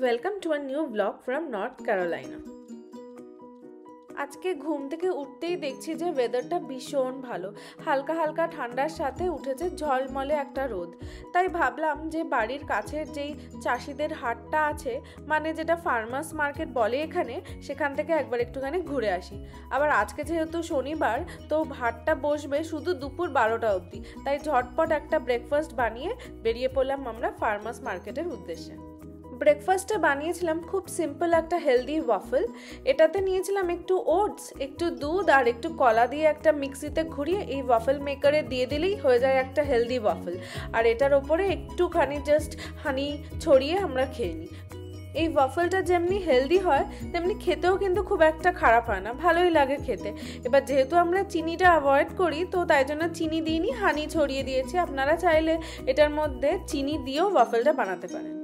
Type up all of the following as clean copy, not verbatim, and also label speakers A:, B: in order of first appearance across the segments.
A: Welcome to a new vlog from North Carolina. আজকে ঘুম থেকে উঠতেই দেখছি যে ওয়েদারটা ভীষণ ভালো, হালকা হালকা ঠান্ডার সাথে উঠেছে ঝলমলে একটা রোদ। তাই ভাবলাম যে বাড়ির কাছের যেই চাষিদের হাটটা আছে, মানে যেটা ফার্মার্স মার্কেট বলে এখানে, সেখান থেকে একবার একটুখানি ঘুরে আসি। আবার আজকে যেহেতু শনিবার, তো হাটটা বসবে শুধু দুপুর 12টা অবধি, তাই ঝটপট একটা ব্রেকফাস্ট বানিয়ে বেরিয়ে পড়লাম আমরা ফার্মার্স মার্কেটের উদ্দেশ্যে। ব্রেকফাস্টে বানিয়েছিলাম খুব সিম্পল একটা হেলদি ওয়াফল। এটাতে নিয়েছিলাম একটু ওটস, একটু দুধ আর একটু কলা দিয়ে একটা মিক্সিতে ঘুরিয়ে এই ওয়াফল মেকারে দিয়ে দিলেই হয়ে যায় একটা হেলদি ওয়াফল। আর এটার ওপরে একটুখানি জাস্ট হানি ছড়িয়ে আমরা খেয়ে নিই। এই ওয়াফলটা যেমনি হেলদি হয় তেমনি খেতেও কিন্তু খুব একটা খারাপ হয় না, ভালোই লাগে খেতে। এবার যেহেতু আমরা চিনিটা অ্যাভয়েড করি, তো তাই জন্য চিনি দিইনি, হানি ছড়িয়ে দিয়েছি। আপনারা চাইলে এটার মধ্যে চিনি দিয়েও ওয়াফলটা বানাতে পারেন।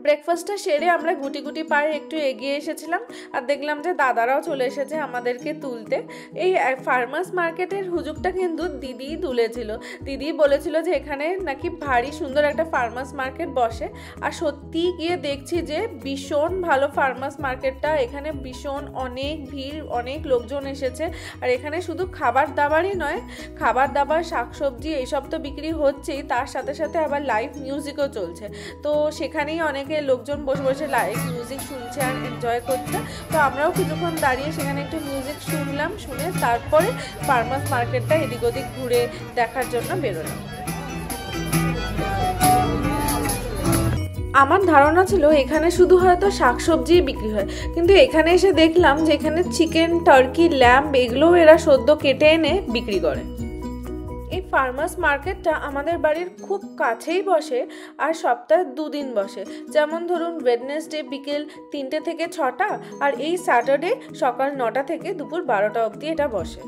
A: ব্রেকফাস্টটা সেরে আমরা গুটি গুটি পায়ে একটু এগিয়ে এসেছিলাম, আর দেখলাম যে দাদারাও চলে এসেছে আমাদেরকে তুলতে। এই ফার্মার্স মার্কেটের হুজুগটা কিন্তু দিদিই তুলেছিল। দিদি বলেছিল যে এখানে নাকি ভারী সুন্দর একটা ফার্মার্স মার্কেট বসে, আর সত্যি গিয়ে দেখছি যে ভীষণ ভালো ফার্মার্স মার্কেটটা। এখানে ভীষণ অনেক ভিড়, অনেক লোকজন এসেছে। আর এখানে শুধু খাবার দাবারই নয়, খাবার দাবার, শাকসবজি এইসব তো বিক্রি হচ্ছেই, তার সাথে সাথে আবার লাইভ মিউজিকও চলছে। তো সেখানেই অনেকে লোকজন বসে বসে লাইভ মিউজিক শুনছে আর এনজয় করছে। তো আমরাও কিছুক্ষণ দাঁড়িয়ে সেখানে একটু মিউজিক শুনলাম, শুনে তারপরে ফার্মার্স মার্কেটটা এদিক ওদিক ঘুরে দেখার জন্য বেরোলাম। আমার ধারণা ছিল এখানে শুধু হয়তো শাকসবজি বিক্রি হয়, কিন্তু এখানে এসে দেখলাম যে এখানে চিকেন, টার্কি, ল্যাম্ব এগুলোও এরা সদ্য কেটে এনে বিক্রি করে। এই ফার্মার্স মার্কেটটা আমাদের বাড়ির খুব কাছেই বসে, আর সপ্তাহে 2 দিন বসে। যেমন ধরুন ওয়েডনেসডে বিকেল 3টে থেকে 6টা, আর এই স্যাটারডে সকাল 9টা থেকে দুপুর 12টা অবধি এটা বসে।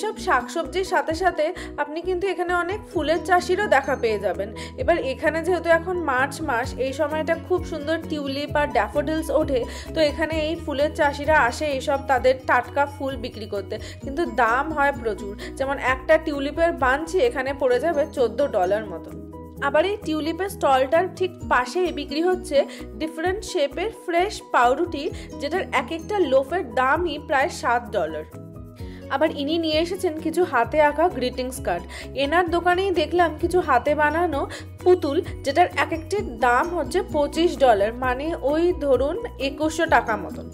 A: সব শাকসবজির সাথে সাথে আপনি কিন্তু এখানে অনেক ফুলের চাষিরও দেখা পেয়ে যাবেন। এবার এখানে যেহেতু এখন মার্চ মাস, এই সময়টা খুব সুন্দর টিউলিপ আর ড্যাফোডিলস ওঠে, তো এখানে এই ফুলের চাষিরা আসে এইসব তাদের টাটকা ফুল বিক্রি করতে। কিন্তু দাম হয় প্রচুর, যেমন একটা টিউলিপের বাঞ্চি এখানে পড়ে যাবে $14 মতো। আবার এই টিউলিপের স্টলটার ঠিক পাশেই বিক্রি হচ্ছে ডিফারেন্ট শেপের ফ্রেশ পাউরুটি, যেটার এক একটা লোফের দামই প্রায় $7। আবার ইনি নিয়ে এসেছেন কিছু হাতে আঁকা গ্রিটিংস কার্ড। এনার দোকানেই দেখলাম কিছু হাতে বানানো পুতুল, যেটার এক একটির দাম হচ্ছে $25, মানে ওই ধরুন 2100 টাকা মতন।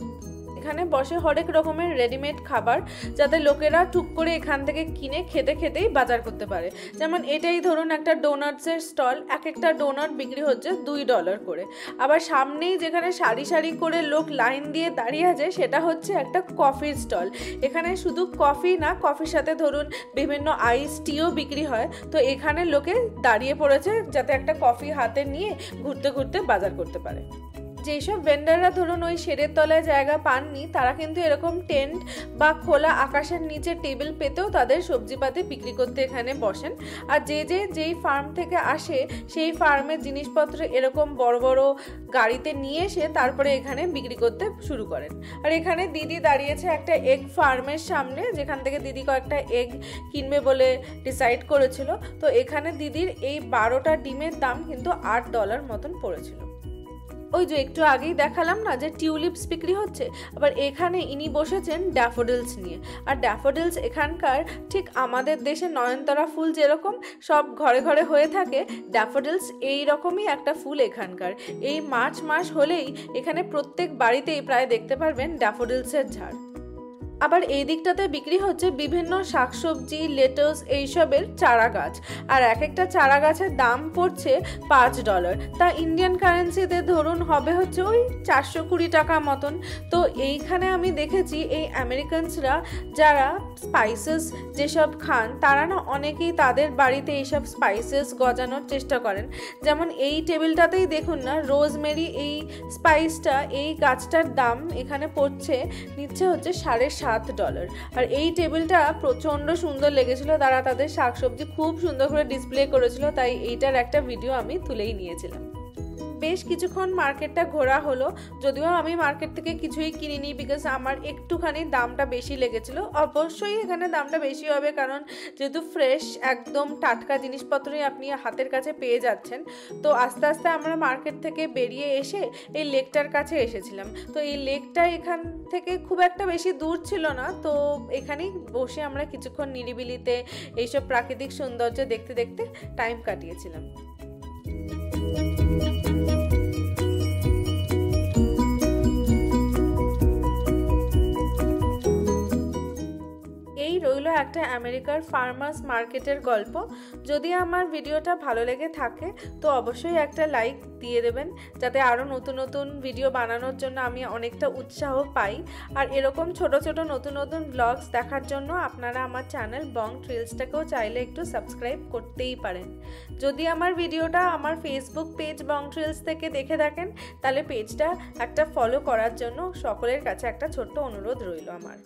A: এখানে বসে হরেক রকমের রেডিমেড খাবার, যাতে লোকেরা টুক করে এখান থেকে কিনে খেতে খেতেই বাজার করতে পারে। যেমন এটাই ধরুন একটা ডোনাটসের স্টল, এক একটা ডোনাট বিক্রি হচ্ছে $2 করে। আবার সামনেই যেখানে সারি সারি করে লোক লাইন দিয়ে দাঁড়িয়ে আছে, সেটা হচ্ছে একটা কফির স্টল। এখানে শুধু কফি না, কফির সাথে ধরুন বিভিন্ন আইস টিও বিক্রি হয়। তো এখানে লোকে দাঁড়িয়ে পড়েছে যাতে একটা কফি হাতে নিয়ে ঘুরতে ঘুরতে বাজার করতে পারে। যেসব ভেন্ডাররা ধরুন ওই শেডের তলায় জায়গা পাননি, তারা কিন্তু এরকম টেন্ট বা খোলা আকাশের নিচে টেবিল পেতেও তাদের সবজিপাতি বিক্রি করতে এখানে বসেন। আর যেই ফার্ম থেকে আসে, সেই ফার্মের জিনিসপত্র এরকম বড় বড় গাড়িতে নিয়ে এসে তারপরে এখানে বিক্রি করতে শুরু করেন। আর এখানে দিদি দাঁড়িয়েছে একটা এগ ফার্মের সামনে, যেখান থেকে দিদি কয়েকটা এগ কিনবে বলে ডিসাইড করেছিল। তো এখানে দিদির এই 12টা ডিমের দাম কিন্তু $8 মতন পড়েছিল। ওই যে একটু আগেই দেখালাম না যে টিউলিপস বিক্রি হচ্ছে, আবার এখানে ইনি বসেছেন ড্যাফোডিলস নিয়ে। আর ড্যাফোডিলস এখানকার ঠিক আমাদের দেশে নয়নতারা ফুল যেরকম সব ঘরে ঘরে হয়ে থাকে, ড্যাফোডিলস এই রকমই একটা ফুল এখানকার। এই মার্চ মাস হলেই এখানে প্রত্যেক বাড়িতেই প্রায় দেখতে পারবেন ড্যাফোডিলসের ঝাড়। আবার এই দিকটাতে বিক্রি হচ্ছে বিভিন্ন শাকসবজি, লেটুস এইসবের চারা গাছ, আর এক একটা চারা গাছের দাম পড়ছে $5। তা ইন্ডিয়ান কারেন্সিতে ধরুন হবে হচ্ছে ওই 420 টাকা মতন। তো এইখানে আমি দেখেছি এই আমেরিকানসরা যারা স্পাইসেস যেসব খান, তারা না অনেকেই তাদের বাড়িতে এইসব স্পাইসেস গজানোর চেষ্টা করেন। যেমন এই টেবিলটাতেই দেখুন না, রোজমেরি এই স্পাইসটা, এই গাছটার দাম এখানে নিচ্ছে হচ্ছে $7.5। আর এই টেবিলটা প্রচন্ড সুন্দর লেগেছিল, তারা তাদের শাকসবজি খুব সুন্দর করে ডিসপ্লে করেছিল, তাই এইটার একটা ভিডিও আমি তুলেই নিয়েছিলাম। বেশ কিছুক্ষণ মার্কেটটা ঘোরা হলো, যদিও আমি মার্কেট থেকে কিছুই কিনিনি, বিকজ আমার একটুখানি দামটা বেশি লেগেছিল। অবশ্যই এখানে দামটা বেশি হবে, কারণ যেহেতু ফ্রেশ একদম টাটকা জিনিসপত্রই আপনি হাতের কাছে পেয়ে যাচ্ছেন। তো আস্তে আস্তে আমরা মার্কেট থেকে বেরিয়ে এসে এই লেকটার কাছে এসেছিলাম। তো এই লেকটা এখান থেকে খুব একটা বেশি দূর ছিল না, তো এখানেই বসে আমরা কিছুক্ষণ নিরিবিলিতে এইসব প্রাকৃতিক সৌন্দর্য দেখতে দেখতে টাইম কাটিয়েছিলাম। এই রইল একটা আমেরিকার ফার্মার্স মার্কেটের গল্প। যদি আমার ভিডিওটা ভালো লেগে থাকে তো অবশ্যই একটা লাইক দিয়ে দেবেন, যাতে আরও নতুন নতুন ভিডিও বানানোর জন্য আমি অনেকটা উৎসাহ পাই। আর এরকম ছোট ছোট নতুন নতুন ব্লগস দেখার জন্য আপনারা আমার চ্যানেল বং ট্রিলসটাকেও চাইলে একটু সাবস্ক্রাইব করতেই পারেন। যদি আমার ভিডিওটা আমার ফেসবুক পেজ বং ট্রিলস থেকে দেখে থাকেন, তাহলে পেজটা একটা ফলো করার জন্য সকলের কাছে একটা ছোট্ট অনুরোধ রইল আমার।